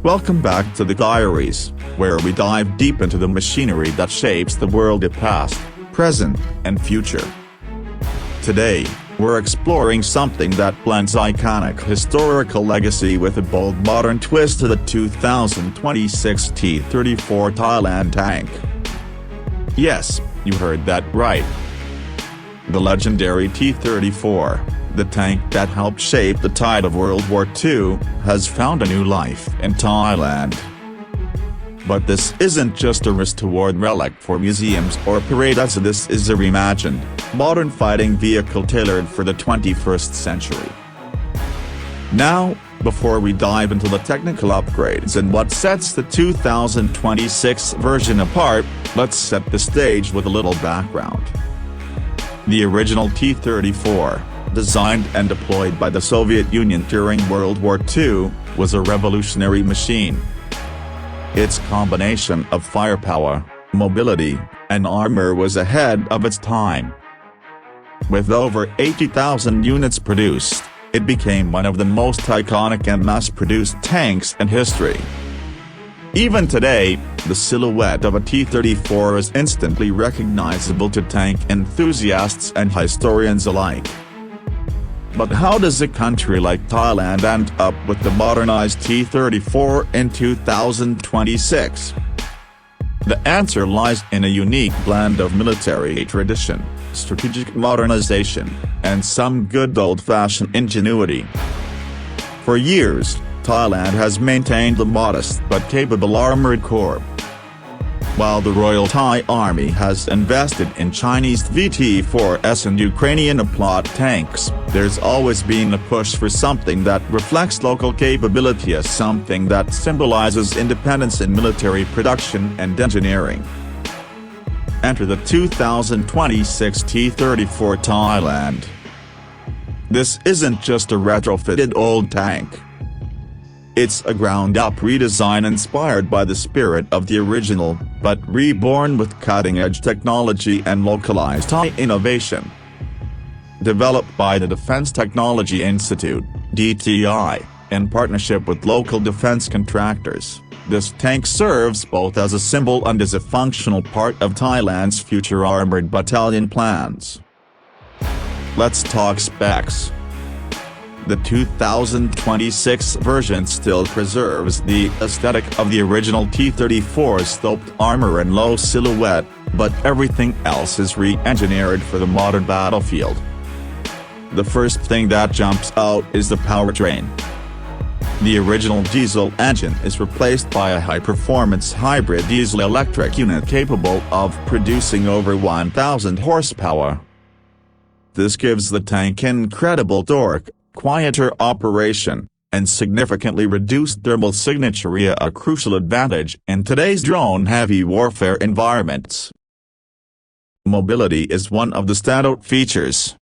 Welcome back to the Diaries, where we dive deep into the machinery that shapes the world of past, present, and future. Today, we're exploring something that blends iconic historical legacy with a bold modern twist to the 2026 T-34 Thailand Tank. Yes, you heard that right. The legendary T-34, the tank that helped shape the tide of World War II, has found a new life in Thailand. But this isn't just a restored relic for museums or parades. This is a reimagined, modern fighting vehicle tailored for the 21st century. Now, before we dive into the technical upgrades and what sets the 2026 version apart, let's set the stage with a little background. The original T-34, designed and deployed by the Soviet Union during World War II, was a revolutionary machine. Its combination of firepower, mobility, and armor was ahead of its time. With over 80,000 units produced, it became one of the most iconic and mass-produced tanks in history. Even today, the silhouette of a T-34 is instantly recognizable to tank enthusiasts and historians alike. But how does a country like Thailand end up with the modernized T-34 in 2026? The answer lies in a unique blend of military tradition, strategic modernization, and some good old-fashioned ingenuity. For years, Thailand has maintained a modest but capable armored corps. While the Royal Thai Army has invested in Chinese VT-4s and Ukrainian Aplot tanks, there's always been a push for something that reflects local capability as something that symbolizes independence in military production and engineering. Enter the 2026 T-34 Thailand. This isn't just a retrofitted old tank. It's a ground-up redesign inspired by the spirit of the original, but reborn with cutting-edge technology and localized Thai innovation. Developed by the Defense Technology Institute, DTI, in partnership with local defense contractors, this tank serves both as a symbol and as a functional part of Thailand's future armored battalion plans. Let's talk specs. The 2026 version still preserves the aesthetic of the original T-34's sloped armor and low silhouette, but everything else is re-engineered for the modern battlefield. The first thing that jumps out is the powertrain. The original diesel engine is replaced by a high-performance hybrid diesel-electric unit capable of producing over 1,000 horsepower. This gives the tank incredible torque, quieter operation, and significantly reduced thermal signature, a crucial advantage in today's drone-heavy warfare environments. Mobility is one of the standout features.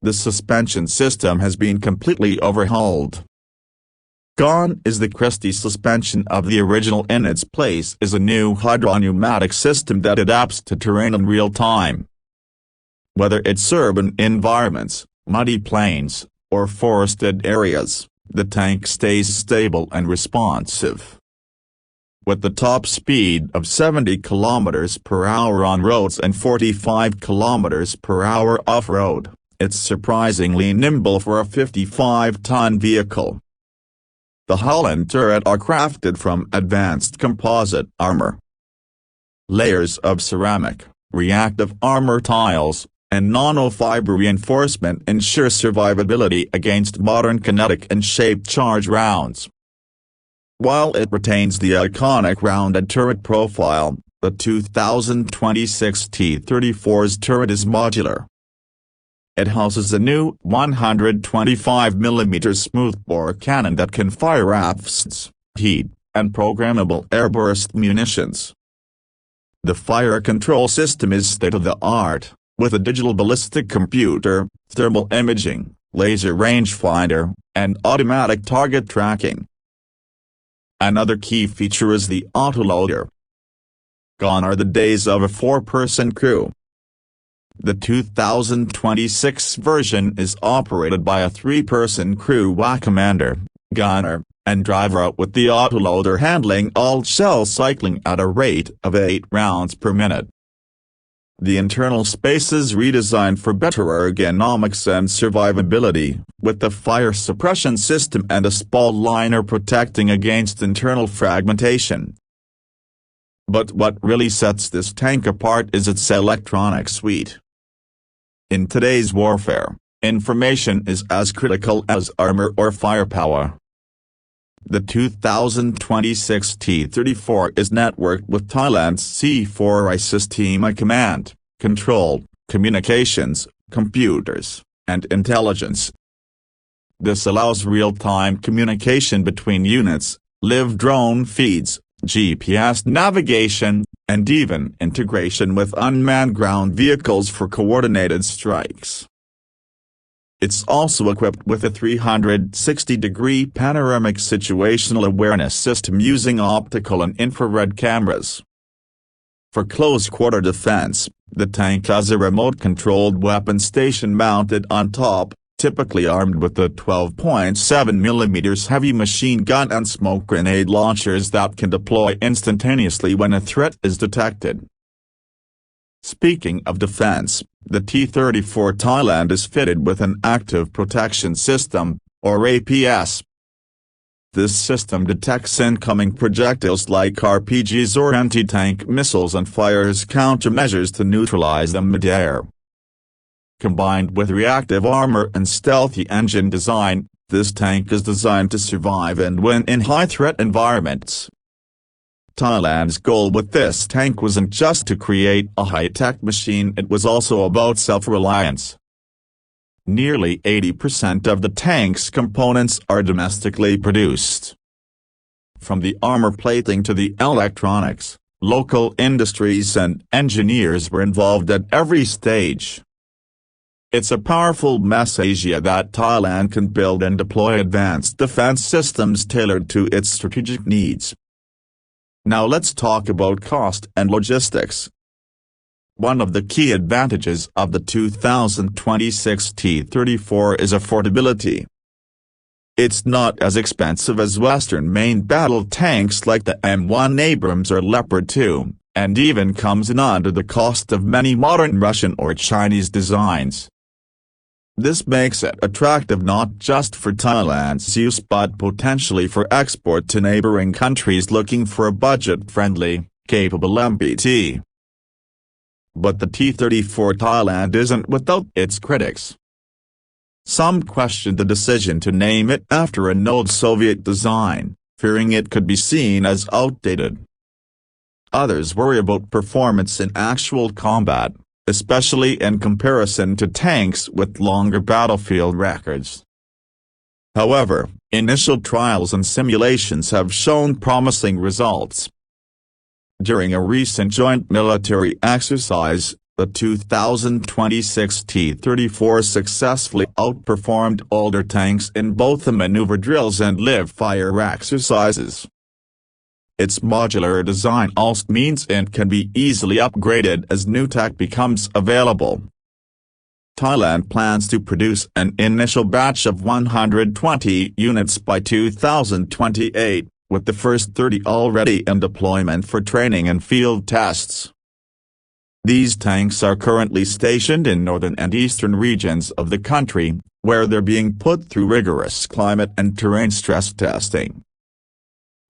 The suspension system has been completely overhauled. Gone is the Christie suspension of the original. In its place is a new hydropneumatic system that adapts to terrain in real time. Whether it's urban environments, muddy plains, or forested areas, the tank stays stable and responsive. With the top speed of 70 km per hour on roads and 45 km per hour off-road, it's surprisingly nimble for a 55-ton vehicle. The hull and turret are crafted from advanced composite armor. Layers of ceramic, reactive armor tiles, and nanofiber reinforcement ensure survivability against modern kinetic and shaped charge rounds. While it retains the iconic rounded turret profile, the 2026 T-34's turret is modular. It houses a new 125mm smoothbore cannon that can fire rafts, heat, and programmable airburst munitions. The fire control system is state-of-the-art, with a digital ballistic computer, thermal imaging, laser rangefinder, and automatic target tracking. Another key feature is the autoloader. Gone are the days of a four-person crew. The 2026 version is operated by a three-person crew: commander, gunner, and drive out with the autoloader handling all shell cycling at a rate of 8 rounds per minute. The internal space is redesigned for better ergonomics and survivability, with the fire suppression system and a spall liner protecting against internal fragmentation. But what really sets this tank apart is its electronic suite. In today's warfare, information is as critical as armor or firepower. The 2026 T-34 is networked with Thailand's C4I system command, control, communications, computers, and intelligence. This allows real-time communication between units, live drone feeds, GPS navigation, and even integration with unmanned ground vehicles for coordinated strikes. It's also equipped with a 360-degree panoramic situational awareness system using optical and infrared cameras. For close-quarter defense, the tank has a remote-controlled weapon station mounted on top, typically armed with a 12.7 mm heavy machine gun and smoke grenade launchers that can deploy instantaneously when a threat is detected. Speaking of defense, the T-34 Thailand is fitted with an active protection system, or APS. This system detects incoming projectiles like RPGs or anti-tank missiles and fires countermeasures to neutralize them mid-air. Combined with reactive armor and stealthy engine design, this tank is designed to survive and win in high-threat environments. Thailand's goal with this tank wasn't just to create a high-tech machine, it was also about self-reliance. Nearly 80% of the tank's components are domestically produced. From the armor plating to the electronics, local industries and engineers were involved at every stage. It's a powerful message that Thailand can build and deploy advanced defense systems tailored to its strategic needs. Now let's talk about cost and logistics. One of the key advantages of the 2026 T-34 is affordability. It's not as expensive as Western main battle tanks like the M1 Abrams or Leopard 2, and even comes in under the cost of many modern Russian or Chinese designs. This makes it attractive not just for Thailand's use but potentially for export to neighboring countries looking for a budget-friendly, capable MBT. But the T-34 Thailand isn't without its critics. Some question the decision to name it after an old Soviet design, fearing it could be seen as outdated. Others worry about performance in actual combat, especially in comparison to tanks with longer battlefield records. However, initial trials and simulations have shown promising results. During a recent joint military exercise, the 2026 T-34 successfully outperformed older tanks in both the maneuver drills and live-fire exercises. Its modular design also means it can be easily upgraded as new tech becomes available. Thailand plans to produce an initial batch of 120 units by 2028, with the first 30 already in deployment for training and field tests. These tanks are currently stationed in northern and eastern regions of the country, where they're being put through rigorous climate and terrain stress testing.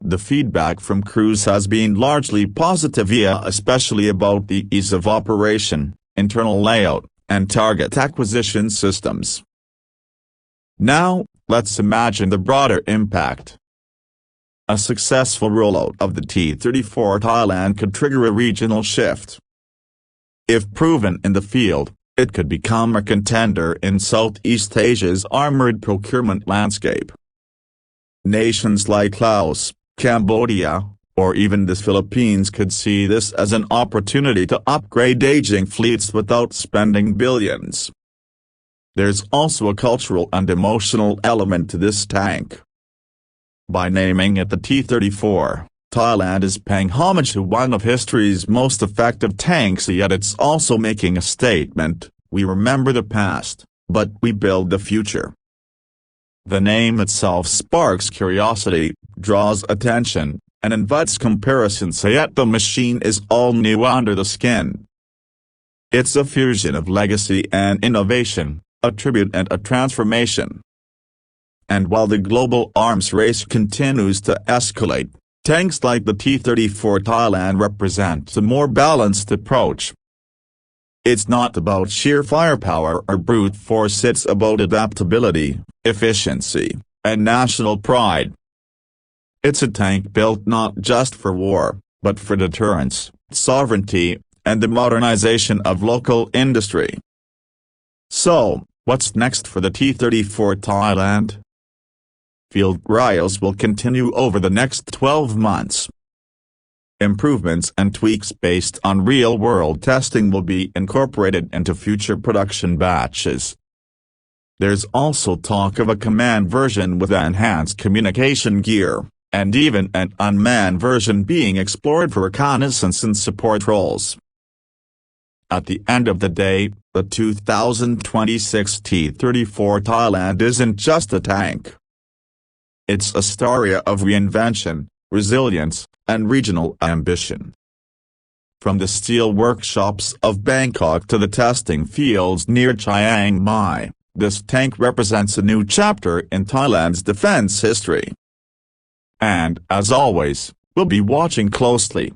The feedback from crews has been largely positive, especially about the ease of operation, internal layout, and target acquisition systems. Now, let's imagine the broader impact. A successful rollout of the T-34 Thailand could trigger a regional shift. If proven in the field, it could become a contender in Southeast Asia's armored procurement landscape. Nations like Laos, Cambodia, or even the Philippines could see this as an opportunity to upgrade aging fleets without spending billions. There's also a cultural and emotional element to this tank. By naming it the T-34, Thailand is paying homage to one of history's most effective tanks, yet it's also making a statement: we remember the past, but we build the future. The name itself sparks curiosity, draws attention, and invites comparisons, yet the machine is all new under the skin. It's a fusion of legacy and innovation, a tribute and a transformation. And while the global arms race continues to escalate, tanks like the T-34 Thailand represent a more balanced approach. It's not about sheer firepower or brute force, it's about adaptability, efficiency, and national pride. It's a tank built not just for war, but for deterrence, sovereignty, and the modernization of local industry. So, what's next for the T-34 Thailand? Field trials will continue over the next 12 months. Improvements and tweaks based on real-world testing will be incorporated into future production batches. There's also talk of a command version with enhanced communication gear, and even an unmanned version being explored for reconnaissance and support roles. At the end of the day, the 2026 T-34 Thailand isn't just a tank. It's a story of reinvention, resilience, and regional ambition. From the steel workshops of Bangkok to the testing fields near Chiang Mai, this tank represents a new chapter in Thailand's defense history. And, as always, we'll be watching closely.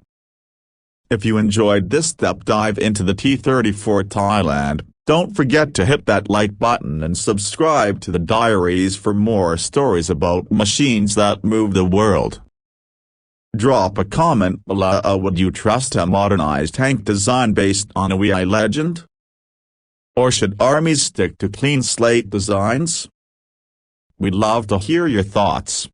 If you enjoyed this deep dive into the T-34 Thailand, don't forget to hit that like button and subscribe to the Diaries for more stories about machines that move the world. Drop a comment below. Would you trust a modernized tank design based on a reimagined? Or should armies stick to clean slate designs? We'd love to hear your thoughts.